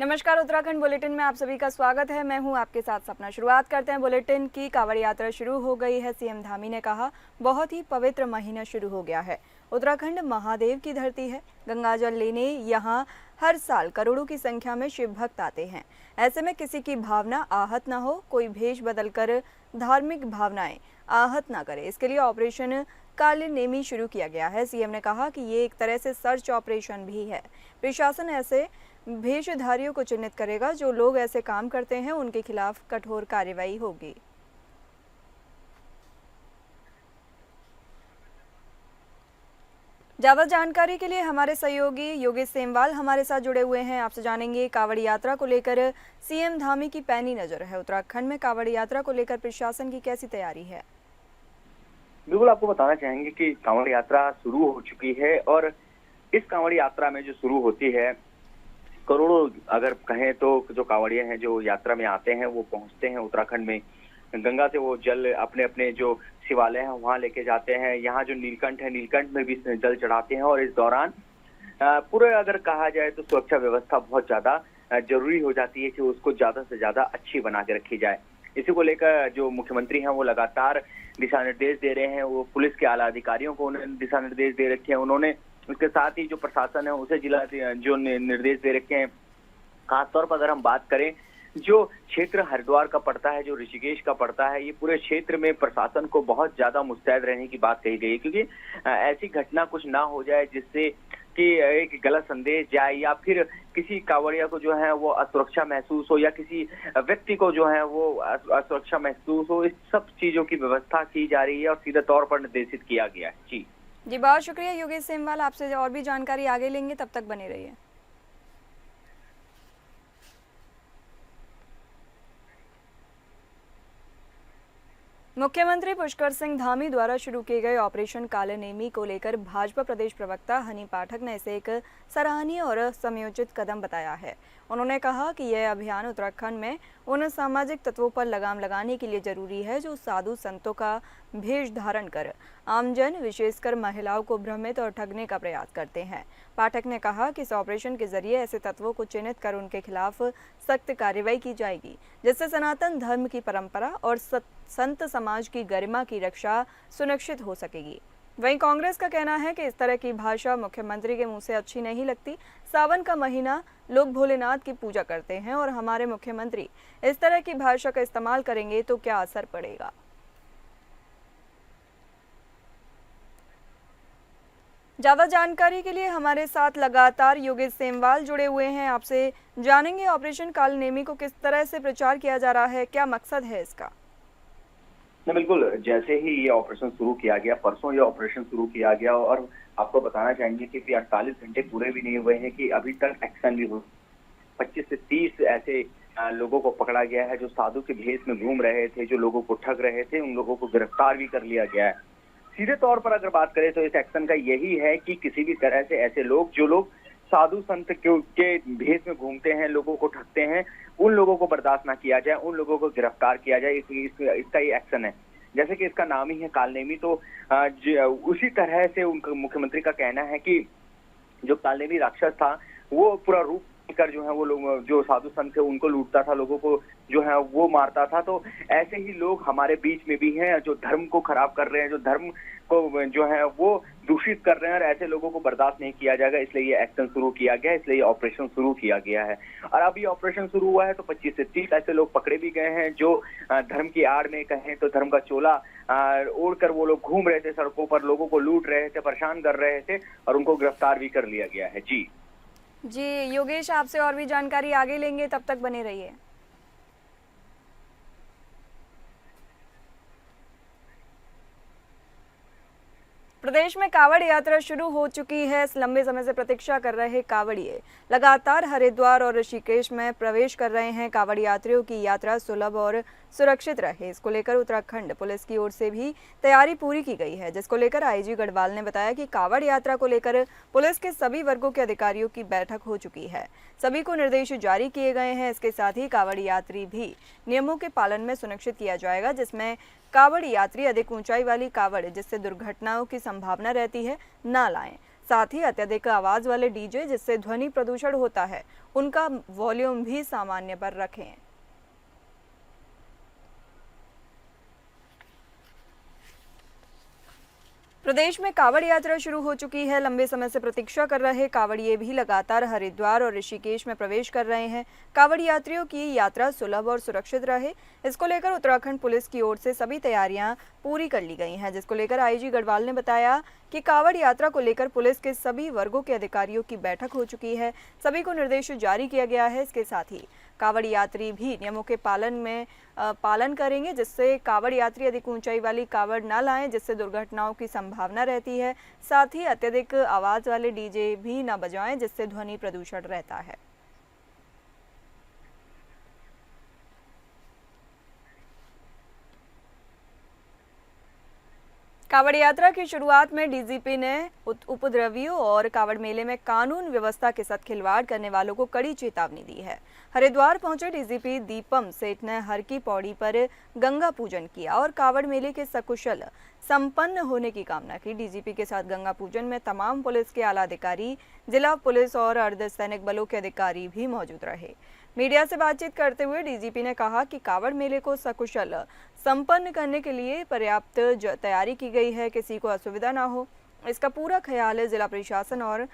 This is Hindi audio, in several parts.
नमस्कार, उत्तराखंड बुलेटिन में आप सभी का स्वागत है। मैं हूं आपके साथ सपना। शुरुआत करते हैं बुलेटिन की। कांवड़ यात्रा शुरू हो गई है। सीएम धामी ने कहा, बहुत ही पवित्र महीना शुरू हो गया है। उत्तराखंड महादेव की धरती है। गंगाजल लेने यहां हर साल करोड़ों की संख्या में शिव भक्त आते हैं। ऐसे में किसी की भावना आहत न हो, कोई भेष बदलकर धार्मिक भावनाएं आहत न करे, इसके लिए ऑपरेशन काले नेमी शुरू किया गया है। सीएम ने कहा कि ये एक तरह से सर्च ऑपरेशन भी है। प्रशासन ऐसे भेषधारियों को चिन्हित करेगा। जो लोग ऐसे काम करते हैं उनके खिलाफ कठोर कार्रवाई होगी। ज्यादा जानकारी के लिए हमारे सहयोगी योगेश सेमवाल हमारे साथ जुड़े हुए हैं। आपसे जानेंगे, कांवड़ यात्रा को लेकर सीएम धामी की पैनी नजर है। उत्तराखंड में कांवड़ यात्रा को लेकर प्रशासन की कैसी तैयारी है? बिल्कुल, आपको बताना चाहेंगे कि कांवड़ यात्रा शुरू हो चुकी है और इस कांवड़ यात्रा में जो शुरू होती है, करोड़ों अगर कहें तो जो कांवड़िए हैं जो यात्रा में आते हैं वो पहुंचते हैं उत्तराखंड में। गंगा से वो जल अपने अपने जो शिवालय हैं वहां लेके जाते हैं। यहाँ जो नीलकंठ है, नीलकंठ में भी जल चढ़ाते हैं और इस दौरान पूरे अगर कहा जाए तो सुरक्षा व्यवस्था बहुत ज्यादा जरूरी हो जाती है कि उसको ज्यादा से ज्यादा अच्छी बना के रखी जाए। इसी को लेकर जो मुख्यमंत्री हैं वो लगातार दिशा निर्देश दे रहे हैं। वो पुलिस के आला अधिकारियों को उन्होंने दिशा निर्देश दे रखे हैं। उन्होंने उसके साथ ही जो प्रशासन है उसे जिला जो निर्देश दे रखे हैं। खासतौर पर अगर हम बात करें, जो क्षेत्र हरिद्वार का पड़ता है, जो ऋषिकेश का पड़ता है, ये पूरे क्षेत्र में प्रशासन को बहुत ज्यादा मुस्तैद रहने की बात कही गई है, क्योंकि ऐसी घटना कुछ ना हो जाए जिससे कि एक गलत संदेश जाए या फिर किसी कांवड़िया को जो है वो असुरक्षा महसूस हो या किसी व्यक्ति को जो है वो असुरक्षा महसूस हो। इस सब चीजों की व्यवस्था की जा रही है और सीधे तौर पर निर्देशित किया गया है। जी, बहुत शुक्रिया योगेश सेमवाल। आपसे और भी जानकारी आगे लेंगे, तब तक बने रहिए। मुख्यमंत्री पुष्कर सिंह धामी द्वारा शुरू किए गए ऑपरेशन काले नेमी को लेकर भाजपा प्रदेश प्रवक्ता हनी पाठक ने इसे एक सराहनीय और समयोचित कदम बताया है। उन्होंने कहा कि यह अभियान उत्तराखंड में उन सामाजिक तत्वों पर लगाम लगाने के लिए जरूरी है जो साधु संतों का भेष धारण कर आमजन, विशेषकर महिलाओं को भ्रमित और ठगने का प्रयास करते हैं। पाठक ने कहा कि इस ऑपरेशन के जरिए ऐसे तत्वों को चिन्हित कर उनके खिलाफ सख्त कार्रवाई की जाएगी, जिससे सनातन धर्म की परंपरा और संत समाज की गरिमा की रक्षा सुनिश्चित हो सकेगी। वहीं कांग्रेस का कहना है कि इस तरह की भाषा मुख्यमंत्री के मुंह से अच्छी नहीं लगती। सावन का महीना, लोग भोलेनाथ की पूजा करते हैं और हमारे मुख्यमंत्री इस तरह की भाषा का इस्तेमाल करेंगे तो क्या असर पड़ेगा? ज्यादा जानकारी के लिए हमारे साथ लगातार योगेश सेमवाल जुड़े हुए हैं। आपसे जानेंगे, ऑपरेशन काले नेमी को किस तरह से प्रचार किया जा रहा है, क्या मकसद है इसका? बिल्कुल, जैसे ही ये ऑपरेशन शुरू किया गया, परसों ये ऑपरेशन शुरू किया गया और आपको बताना चाहेंगे कि 48 घंटे पूरे भी नहीं हुए हैं कि अभी तक एक्शन भी हो 25 से 30 ऐसे लोगों को पकड़ा गया है जो साधु के भेष में घूम रहे थे, जो लोगों को ठग रहे थे। उन लोगों को गिरफ्तार भी कर लिया गया है। सीधे तौर पर अगर बात करें तो इस एक्शन का यही है कि किसी भी तरह से ऐसे लोग जो लोग साधु संत के भेष में घूमते हैं, लोगों को ठगते हैं, उन लोगों को बर्दाश्त ना किया जाए, उन लोगों को गिरफ्तार किया जाए। इसका ये एक्शन है। जैसे कि इसका नाम ही है काले नेमी, तो उसी तरह से उनका मुख्यमंत्री का कहना है कि जो काले नेमी राक्षस था वो पूरा रूप कर जो है वो लोग जो साधु संत थे उनको लूटता था, लोगों को जो है वो मारता था। तो ऐसे ही लोग हमारे बीच में भी हैं जो धर्म को खराब कर रहे हैं, जो धर्म को जो है वो दूषित कर रहे हैं और ऐसे लोगों को बर्दाश्त नहीं किया जाएगा। इसलिए ये एक्शन शुरू किया गया है, इसलिए ये ऑपरेशन शुरू किया गया है। और अब ये ऑपरेशन शुरू हुआ है तो 25 से 30 ऐसे लोग पकड़े भी गए हैं जो धर्म की आड़ में कहें तो धर्म का चोला ओढ़ कर वो लोग घूम रहे थे, सड़कों पर लोगों को लूट रहे थे, परेशान कर रहे थे और उनको गिरफ्तार भी कर लिया गया है। जी योगेश, आपसे और भी जानकारी आगे लेंगे, तब तक बने रहिए। प्रदेश में कांवड़ यात्रा शुरू हो चुकी है। लंबे समय से प्रतीक्षा कर रहे कांवड़िए लगातार हरिद्वार और ऋषिकेश में प्रवेश कर रहे हैं। कांवड़ यात्रियों की यात्रा सुलभ और सुरक्षित रहे, इसको लेकर उत्तराखंड पुलिस की ओर से भी तैयारी पूरी की गई है, जिसको लेकर आईजी गढ़वाल ने बताया कि कांवड़ यात्रा को लेकर पुलिस के सभी वर्गों के अधिकारियों की बैठक हो चुकी है। सभी को निर्देश जारी किए गए हैं। इसके साथ ही कांवड़ यात्री भी नियमों के पालन में सुनिश्चित किया जाएगा, जिसमें कांवड़ यात्री अधिक ऊंचाई वाली कांवड़ जिससे दुर्घटनाओं की संभावना रहती है ना लाएं। साथ ही अत्यधिक आवाज वाले डीजे जिससे ध्वनि प्रदूषण होता है उनका वॉल्यूम भी सामान्य पर रखें। प्रदेश में कावड़ यात्रा शुरू हो चुकी है। लंबे समय से प्रतीक्षा कर रहे कावड़िए भी लगातार हरिद्वार और ऋषिकेश में प्रवेश कर रहे हैं। कावड़ यात्रियों की यात्रा सुलभ और सुरक्षित रहे, इसको लेकर उत्तराखंड पुलिस की ओर से सभी तैयारियां पूरी कर ली गई हैं, जिसको लेकर आईजी गढ़वाल ने बताया कि कावड़ यात्रा को लेकर पुलिस के सभी वर्गों के अधिकारियों की बैठक हो चुकी है। सभी को निर्देश जारी किया गया है। इसके साथ ही कावड़ यात्री भी नियमों के पालन करेंगे, जिससे कावड़ यात्री अधिक ऊंचाई वाली कावड़ न लाएं, जिससे दुर्घटनाओं की संभावना रहती है। साथ ही अत्यधिक आवाज वाले डीजे भी न बजाएं, जिससे ध्वनि प्रदूषण रहता है। कावड़ यात्रा की शुरुआत में डीजीपी ने उपद्रवियों और कावड़ मेले में कानून व्यवस्था के साथ खिलवाड़ करने वालों को कड़ी चेतावनी दी है। हरिद्वार पहुंचे डीजीपी दीपम सेठ ने हर की पौड़ी पर गंगा पूजन किया और कावड़ मेले के सकुशल संपन्न होने की कामना की। डीजीपी के साथ गंगा पूजन में तमाम पुलिस के आला अधिकारी, जिला पुलिस और अर्धसैनिक बलों के अधिकारी भी मौजूद रहे। मीडिया से बातचीत करते हुए डीजीपी ने कहा कि कावड़ मेले को सकुशल संपन्न करने के लिए पर्याप्त तैयारी की गई है, किसी को असुविधा ना हो, इसका पूरा ख्याल जिला प्रशासन और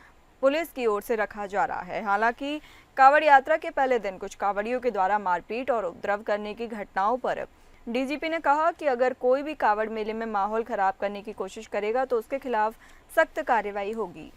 पुलिस की ओर से रखा जा रहा है। हालांकि कावड़ यात्रा के पहले दिन कुछ कावड़ियों के द्वारा मारपीट और उपद्रव करने की घटनाओं पर डीजीपी ने कहा कि अगर कोई भी कावड़ मेले में माहौल खराब करने की कोशिश करेगा तो उसके खिलाफ सख्त कार्रवाई होगी।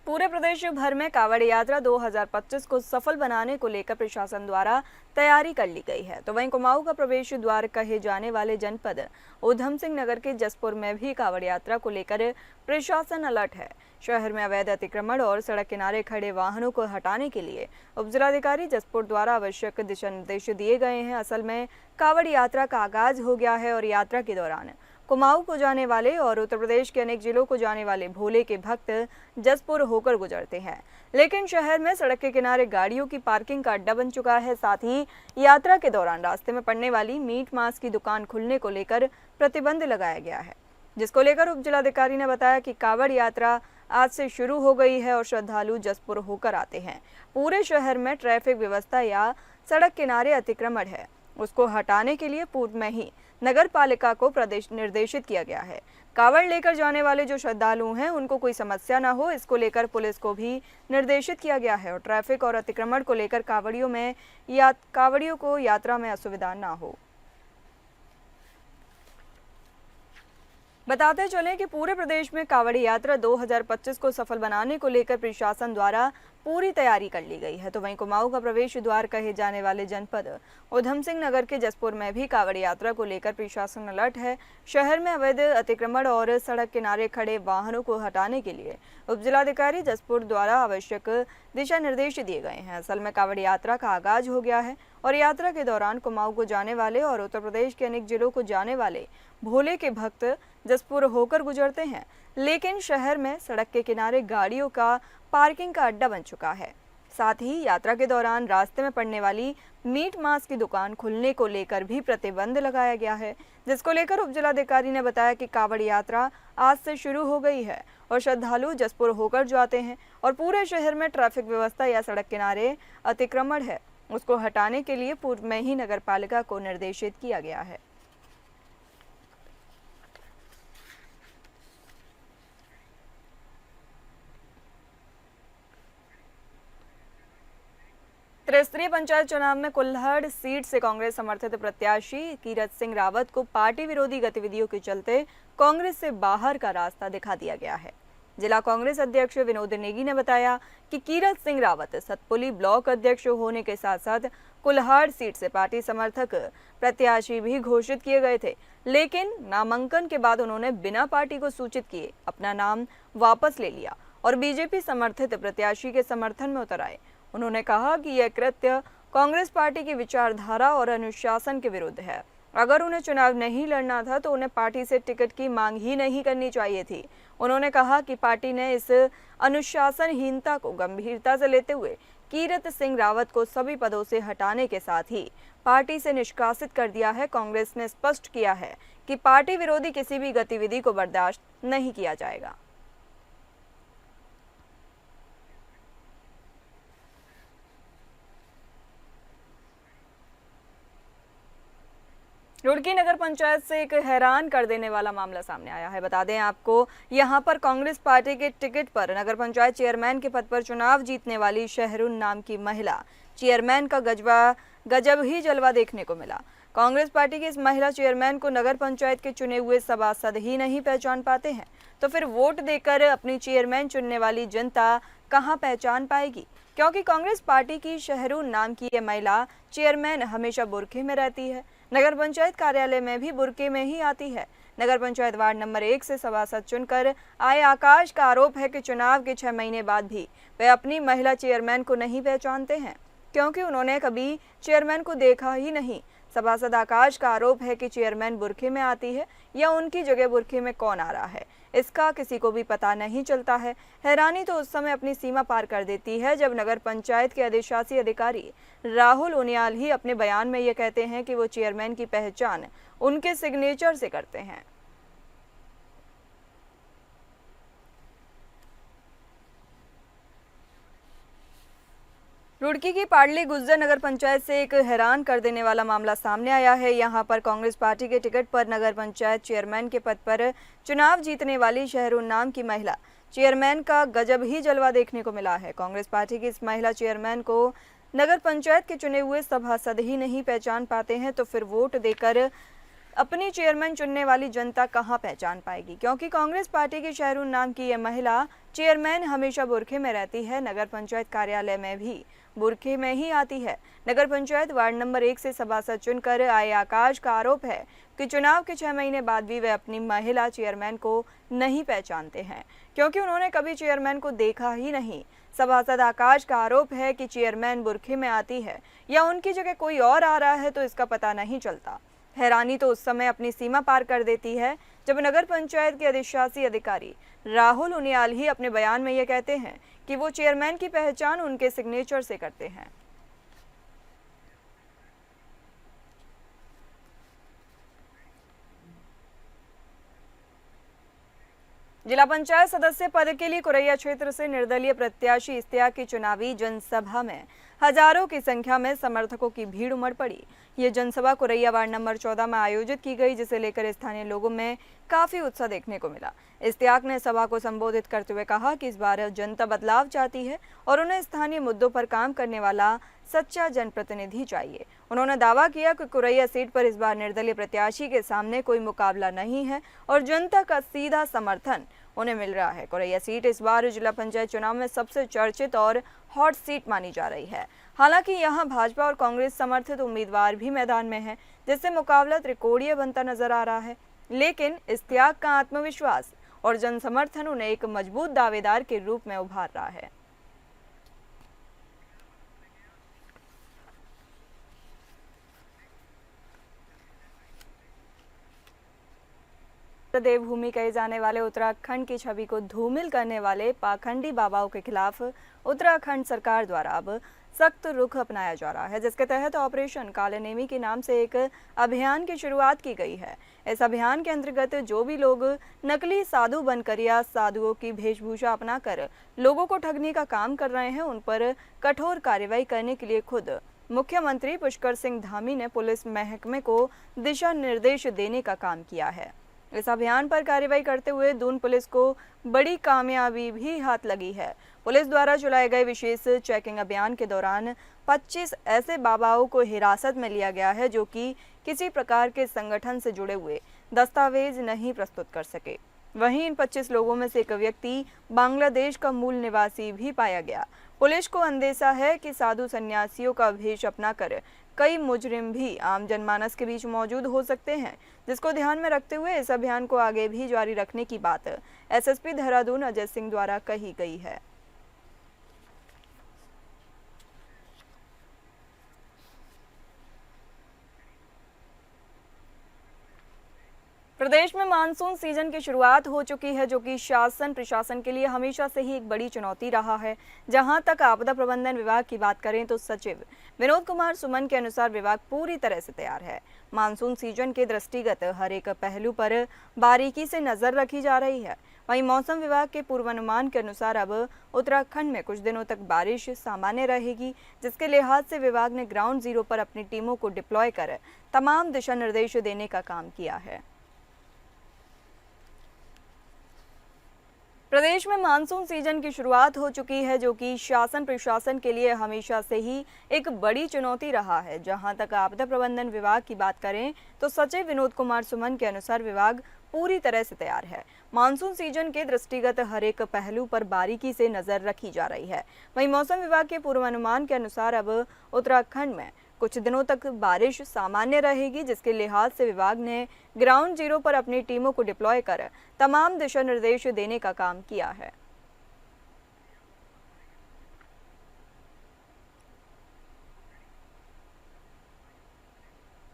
पूरे प्रदेश भर में कावड़ यात्रा 2025 को सफल बनाने को लेकर प्रशासन द्वारा तैयारी कर ली गई है। तो वहीं कुमाऊं का प्रवेश द्वार कहे जाने वाले जनपद ऊधम सिंह नगर के जसपुर में भी कावड़ यात्रा को लेकर प्रशासन अलर्ट है। शहर में अवैध अतिक्रमण और सड़क किनारे खड़े वाहनों को हटाने के लिए उपजिलाधिकारी जसपुर द्वारा आवश्यक दिशा निर्देश दिए गए हैं। असल में कावड़ यात्रा का आगाज हो गया है और यात्रा के दौरान कुमाऊं को जाने वाले और उत्तर प्रदेश के अनेक जिलों को जाने वाले भोले के भक्त जसपुर होकर गुजरते हैं, लेकिन शहर में सड़क के किनारे गाड़ियों की पार्किंग का अड्डा बन चुका है। साथ ही यात्रा के दौरान रास्ते में पड़ने वाली मीट मांस की दुकान खुलने को लेकर प्रतिबंध लगाया गया है, जिसको लेकर उप जिलाधिकारी ने बताया कि कावड़ यात्रा आज से शुरू हो गई है और श्रद्धालु जसपुर होकर आते हैं। पूरे शहर में ट्रैफिक व्यवस्था या सड़क किनारे अतिक्रमण है, उसको हटाने के लिए पूर्व में ही नगर पालिका को प्रदेश निर्देशित किया गया है। कावड़ लेकर जाने वाले जो श्रद्धालु हैं उनको कोई समस्या ना हो, इसको लेकर पुलिस को भी निर्देशित किया गया है और ट्रैफिक और अतिक्रमण को लेकर कावड़ियों को यात्रा में असुविधा ना हो। बताते चलें कि पूरे प्रदेश में कावड़ यात्रा 2025 को सफल बनाने को लेकर प्रशासन द्वारा पूरी तैयारी कर ली गई है। तो वहीं कुमाऊं का प्रवेश द्वार कहे जाने वाले जनपद ऊधम सिंह नगर के जसपुर में भी कावड़ यात्रा को लेकर प्रशासन अलर्ट है। शहर में अवैध अतिक्रमण और सड़क किनारे खड़े वाहनों को हटाने के लिए उपजिलाधिकारी जसपुर द्वारा आवश्यक दिशा निर्देश दिए गए हैं। असल में कावड़ यात्रा का आगाज हो गया है और यात्रा के दौरान कुमाऊं को जाने वाले और उत्तर प्रदेश के अनेक जिलों को जाने वाले भोले के भक्त जसपुर होकर गुजरते हैं, लेकिन शहर में सड़क के किनारे गाड़ियों का पार्किंग का अड्डा बन चुका है। साथ ही यात्रा के दौरान रास्ते में पड़ने वाली मीट मांस की दुकान खुलने को लेकर भी प्रतिबंध लगाया गया है, जिसको लेकर उपजिलाधिकारी ने बताया कि कावड़ यात्रा आज से शुरू हो गई है और श्रद्धालु जसपुर होकर जाते हैं और पूरे शहर में ट्रैफिक व्यवस्था या सड़क किनारे अतिक्रमण है, उसको हटाने के लिए पूर्व में ही नगर पालिका को निर्देशित किया गया है। त्रिस्तरीय पंचायत चुनाव में कुल्हड़ सीट से कांग्रेस समर्थित प्रत्याशी कीरत सिंह रावत को पार्टी विरोधी गतिविधियों के चलते कांग्रेस से बाहर का रास्ता दिखा दिया गया है। जिला कांग्रेस अध्यक्ष विनोद नेगी ने बताया कि कीरत सिंह रावत सतपुली ब्लॉक अध्यक्ष होने के साथ साथ कुल्हड़ सीट से पार्टी समर्थक प्रत्याशी भी घोषित किए गए थे, लेकिन नामांकन के बाद उन्होंने बिना पार्टी को सूचित किए अपना नाम वापस ले लिया और बीजेपी समर्थित प्रत्याशी के समर्थन में उतर आए। उन्होंने कहा कि यह कृत्य कांग्रेस पार्टी की विचारधारा और अनुशासन के विरुद्ध है। अगर उन्हें चुनाव नहीं लड़ना था तो उन्हें पार्टी से टिकट की मांग ही नहीं करनी चाहिए थी। उन्होंने कहा कि पार्टी ने इस अनुशासनहीनता को गंभीरता से लेते हुए कीरत सिंह रावत को सभी पदों से हटाने के साथ ही पार्टी से निष्कासित कर दिया है। कांग्रेस ने स्पष्ट किया है कि पार्टी विरोधी किसी भी गतिविधि को बर्दाश्त नहीं किया जाएगा। रुड़की नगर पंचायत से एक हैरान कर देने वाला मामला सामने आया है। बता दें आपको, यहां पर कांग्रेस पार्टी के टिकट पर नगर पंचायत चेयरमैन के पद पर चुनाव जीतने वाली शहरुन नाम की महिला चेयरमैन का गजब ही जलवा देखने को मिला। कांग्रेस पार्टी की इस महिला चेयरमैन को नगर पंचायत के चुने हुए सभासद ही नहीं पहचान पाते हैं, तो फिर वोट देकर अपनी चेयरमैन चुनने वाली जनता कहां पहचान पाएगी? क्योंकि कांग्रेस पार्टी की शहरुन नाम की यह महिला चेयरमैन हमेशा बुर्के में रहती है, नगर पंचायत कार्यालय में भी बुर्के में ही आती है। नगर पंचायत वार्ड नंबर 1 से सभासद चुनकर आए आकाश का आरोप है कि चुनाव के 6 महीने बाद भी वे अपनी महिला चेयरमैन को नहीं पहचानते हैं, क्योंकि उन्होंने कभी चेयरमैन को देखा ही नहीं। सभासद आकाश का आरोप है कि चेयरमैन बुर्के में आती है या उनकी जगह बुर्के में कौन आ रहा है, इसका किसी को भी पता नहीं चलता है। हैरानी तो उस समय अपनी सीमा पार कर देती है जब नगर पंचायत के अधिशासी अधिकारी राहुल उनियाल ही अपने बयान में ये कहते हैं कि वो चेयरमैन की पहचान उनके सिग्नेचर से करते हैं। रुड़की की पाडली गुज्जर नगर पंचायत से एक हैरान कर देने वाला मामला सामने आया है। यहां पर कांग्रेस पार्टी के टिकट पर नगर पंचायत चेयरमैन के पद पर चुनाव जीतने वाली शहरुन नाम की महिला चेयरमैन का गजब ही जलवा देखने को मिला है। कांग्रेस पार्टी की इस महिला चेयरमैन को नगर पंचायत के चुने हुए सभासद ही नहीं पहचान पाते हैं, तो फिर वोट देकर अपनी चेयरमैन चुनने वाली जनता कहां पहचान पाएगी? क्योंकि कांग्रेस पार्टी की शहरुन नाम की यह महिला चेयरमैन हमेशा बुर्के में रहती है, नगर पंचायत कार्यालय में भी बुर्के में ही आती है। नगर पंचायत वार्ड नंबर 1 से सभासद चुनकर आए आकाश का आरोप है कि चुनाव के 6 महीने बाद भी वे अपनी महिला चेयरमैन को नहीं पहचानते हैं, क्योंकि उन्होंने कभी चेयरमैन को देखा ही नहीं। सभासद आकाश का आरोप है कि चेयरमैन बुर्के में आती है या उनकी जगह कोई और आ रहा है, तो इसका पता नहीं चलता। हैरानी तो उस समय अपनी सीमा पार कर देती है जब नगर पंचायत के अधिशासी अधिकारी राहुल उनियाल ही अपने बयान में ये कहते हैं कि वो चेयरमैन की पहचान उनके सिग्नेचर से करते हैं। जिला पंचायत सदस्य पद के लिए कुरैया क्षेत्र से निर्दलीय प्रत्याशी इश्तियाक की चुनावी जनसभा में हजारों की संख्या में समर्थकों की भीड़ उमड़ पड़ी। ये जनसभा कुरैया वार्ड नंबर 14 में आयोजित की गई, जिसे लेकर स्थानीय लोगों में काफी उत्साह देखने को मिला। इश्तियाक ने सभा को संबोधित करते हुए कहा कि इस बार जनता बदलाव चाहती है और उन्हें स्थानीय मुद्दों पर काम करने वाला सच्चा जनप्रतिनिधि चाहिए। उन्होंने दावा किया कि कुरैया सीट पर इस बार निर्दलीय प्रत्याशी के सामने कोई मुकाबला नहीं है और जनता का सीधा समर्थन उन्हें मिल रहा है। कुरैया सीट इस बार जिला पंचायत चुनाव में सबसे चर्चित और हॉट सीट मानी जा रही है। हालांकि यहां भाजपा और कांग्रेस समर्थित उम्मीदवार भी मैदान में हैं, जिससे मुकाबला त्रिकोणीय बनता नजर आ रहा है। लेकिन इश्तियाक का आत्मविश्वास और जन समर्थन उन्हें एक मजबूत दावेदार के रूप में उभार रहा है। देवभूमि कहे जाने वाले उत्तराखंड की छवि को धूमिल करने वाले पाखंडी बाबाओं के खिलाफ उत्तराखंड सरकार द्वारा अब सख्त रुख अपनाया जा रहा है, जिसके तहत ऑपरेशन काले नेमी के नाम से एक अभियान की शुरुआत की गई है। इस अभियान के अंतर्गत जो भी लोग नकली साधु बनकर या साधुओं की वेशभूषा अपनाकर लोगों को ठगने का काम कर रहे हैं, उन पर कठोर कार्रवाई करने के लिए खुद मुख्यमंत्री पुष्कर सिंह धामी ने पुलिस महकमे को दिशा निर्देश देने का काम किया है। इस अभियान पर कार्रवाई करते हुए दून पुलिस को बड़ी कामयाबी भी हाथ लगी है। पुलिस द्वारा चलाए गए विशेष चेकिंग अभियान के दौरान 25 ऐसे बाबाओं को हिरासत में लिया गया है जो कि किसी प्रकार के संगठन से जुड़े हुए दस्तावेज नहीं प्रस्तुत कर सके। वहीं इन 25 लोगों में से एक व्यक्ति बांग्लादेश का मूल निवासी भी पाया गया। पुलिस को अंदेशा है कि साधु सन्यासियों का भेष अपनाकर कई मुजरिम भी आम जनमानस के बीच मौजूद हो सकते हैं, जिसको ध्यान में रखते हुए इस अभियान को आगे भी जारी रखने की बात एसएसपी देहरादून अजय सिंह द्वारा कही गई है। प्रदेश में मानसून सीजन की शुरुआत हो चुकी है, जो कि शासन प्रशासन के लिए हमेशा से ही एक बड़ी चुनौती रहा है। जहां तक आपदा प्रबंधन विभाग की बात करें तो सचिव विनोद कुमार सुमन के अनुसार विभाग पूरी तरह से तैयार है। मानसून सीजन के दृष्टिगत हर एक पहलू पर बारीकी से नजर रखी जा रही है। वहीं मौसम विभाग के पूर्वानुमान के अनुसार अब उत्तराखंड में कुछ दिनों तक बारिश सामान्य रहेगी, जिसके लिहाज से विभाग ने ग्राउंड जीरो पर अपनी टीमों को डिप्लॉय कर तमाम दिशा निर्देश देने का काम किया है। प्रदेश में मानसून सीजन की शुरुआत हो चुकी है, जो कि शासन प्रशासन के लिए हमेशा से ही एक बड़ी चुनौती रहा है। जहां तक आपदा प्रबंधन विभाग की बात करें तो सचिव विनोद कुमार सुमन के अनुसार विभाग पूरी तरह से तैयार है। मानसून सीजन के दृष्टिगत हर एक पहलू पर बारीकी से नजर रखी जा रही है। वहीं मौसम विभाग के पूर्वानुमान के अनुसार अब उत्तराखंड में कुछ दिनों तक बारिश सामान्य रहेगी, जिसके लिहाज से विभाग ने ग्राउंड जीरो पर अपनी टीमों को डिप्लॉय कर तमाम दिशा निर्देश देने का काम किया है।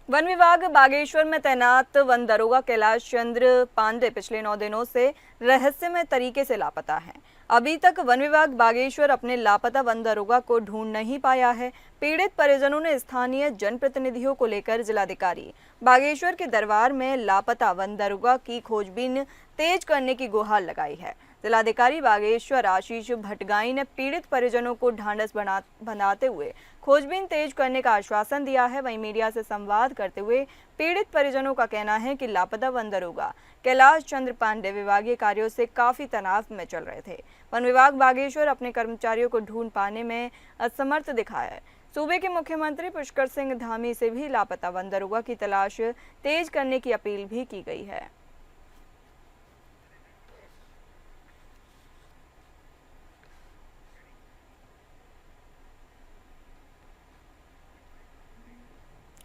वन विभाग बागेश्वर में तैनात वन दरोगा कैलाश चंद्र पांडे पिछले 9 दिनों से रहस्यमय तरीके से लापता हैं। अभी तक वन विभाग बागेश्वर अपने लापता वन दरोगा को ढूंढ नहीं पाया है। पीड़ित परिजनों ने स्थानीय जनप्रतिनिधियों को लेकर जिलाधिकारी बागेश्वर के दरबार में लापता वन दरोगा की खोजबीन तेज करने की गुहार लगाई है। जिलाधिकारी बागेश्वर आशीष भटगाई ने पीड़ित परिजनों को ढांढस बनाते हुए खोजबीन तेज करने का आश्वासन दिया है। वहीं मीडिया से संवाद करते हुए पीड़ित परिजनों का कहना है कि लापता वन दरोगा कैलाश चंद्र पांडे विभागीय कार्यों से काफी तनाव में चल रहे थे। वन विभाग बागेश्वर अपने कर्मचारियों को ढूंढ पाने में असमर्थ दिखा है। सूबे के मुख्यमंत्री पुष्कर सिंह धामी से भी लापता वन दरोगा की तलाश तेज करने की अपील भी की गई है।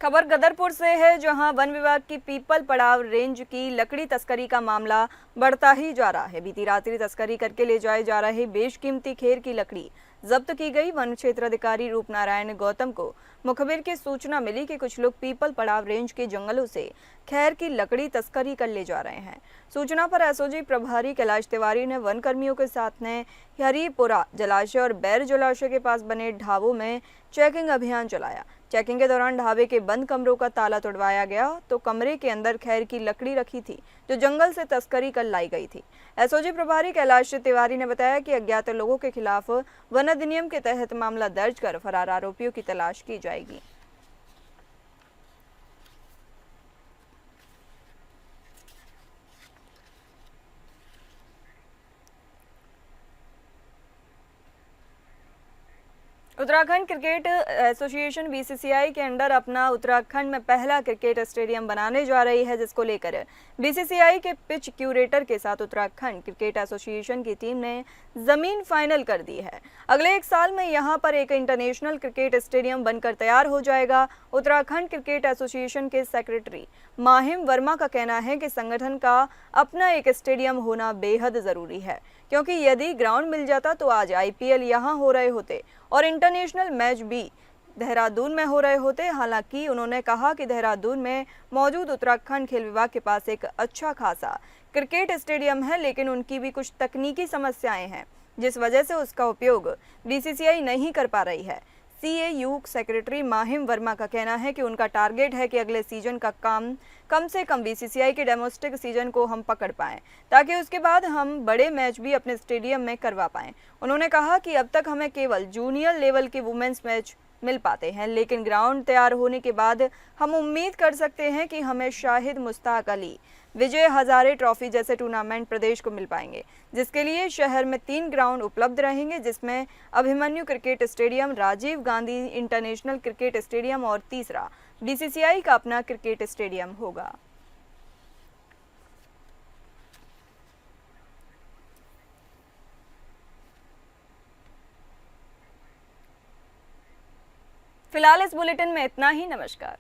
खबर गदरपुर से है, जहां वन विभाग की पीपल पड़ाव रेंज की लकड़ी तस्करी का मामला बढ़ता ही जा रहा है। बीती रात्रि तस्करी करके ले जाए जा रहे बेशकीमती खेर की लकड़ी जब्त की गई। वन क्षेत्राधिकारी रूपनारायण गौतम को मुखबिर की सूचना मिली कि कुछ लोग पीपल पड़ाव रेंज के जंगलों से खैर की लकड़ी तस्करी कर ले जा रहे हैं। सूचना पर एसओजी प्रभारी कैलाश तिवारी ने वन कर्मियों के साथ ने हरिपुरा जलाशय और बैर जलाशय के पास बने ढाबों में चेकिंग अभियान चलाया। चेकिंग के दौरान ढाबे के बंद कमरों का ताला तोड़वाया गया तो कमरे के अंदर खैर की लकड़ी रखी थी, जो जंगल से तस्करी कर लाई गई थी। एसओजी प्रभारी कैलाश तिवारी ने बताया कि अज्ञात लोगों के खिलाफ वन अधिनियम के तहत मामला दर्ज कर फरार आरोपियों की तलाश की जाएगी। उत्तराखंड क्रिकेट एसोसिएशन बीसीसीआई के अंडर अपना उत्तराखंड में पहला क्रिकेट स्टेडियम बनाने जा रही है, जिसको लेकर बीसीसीआई के पिच क्यूरेटर के साथ उत्तराखंड क्रिकेट एसोसिएशन की टीम ने जमीन फाइनल कर दी है। अगले 1 साल में यहां पर एक इंटरनेशनल क्रिकेट स्टेडियम बनकर तैयार हो जाएगा। उत्तराखंड क्रिकेट एसोसिएशन के सेक्रेटरी माहिम वर्मा का कहना है कि संगठन का अपना एक स्टेडियम होना बेहद जरूरी है, क्योंकि यदि ग्राउंड मिल जाता तो आज आईपीएल यहां हो रहे होते और इंटरनेशनल मैच भी देहरादून में हो रहे होते। हालांकि उन्होंने कहा कि देहरादून में मौजूद उत्तराखंड खेल विभाग के पास एक अच्छा खासा क्रिकेट स्टेडियम है, लेकिन उनकी भी कुछ तकनीकी समस्याएं हैं, जिस वजह से उसका उपयोग बीसीसीआई नहीं कर पा रही है। सीएयू सेक्रेटरी माहिम वर्मा का कहना है कि उनका टारगेट है कि अगले सीजन का काम कम से कम बीसीसीआई के डोमेस्टिक सीजन को हम पकड़ पाएं, ताकि उसके बाद हम बड़े मैच भी अपने स्टेडियम में करवा पाएं। उन्होंने कहा कि अब तक हमें केवल जूनियर लेवल के वुमेन्स मैच मिल पाते हैं, लेकिन ग्राउंड तैयार होने के बाद हम उम्मीद कर सकते हैं कि हमें शाहिद मुश्ताक अली विजय हजारे ट्रॉफी जैसे टूर्नामेंट प्रदेश को मिल पाएंगे, जिसके लिए शहर में 3 ग्राउंड उपलब्ध रहेंगे, जिसमें Abhimanyu cricket stadium, Rajiv Gandhi international cricket stadium और तीसरा बीसीसीआई का अपना क्रिकेट स्टेडियम होगा। फिलहाल इस बुलेटिन में इतना ही। नमस्कार।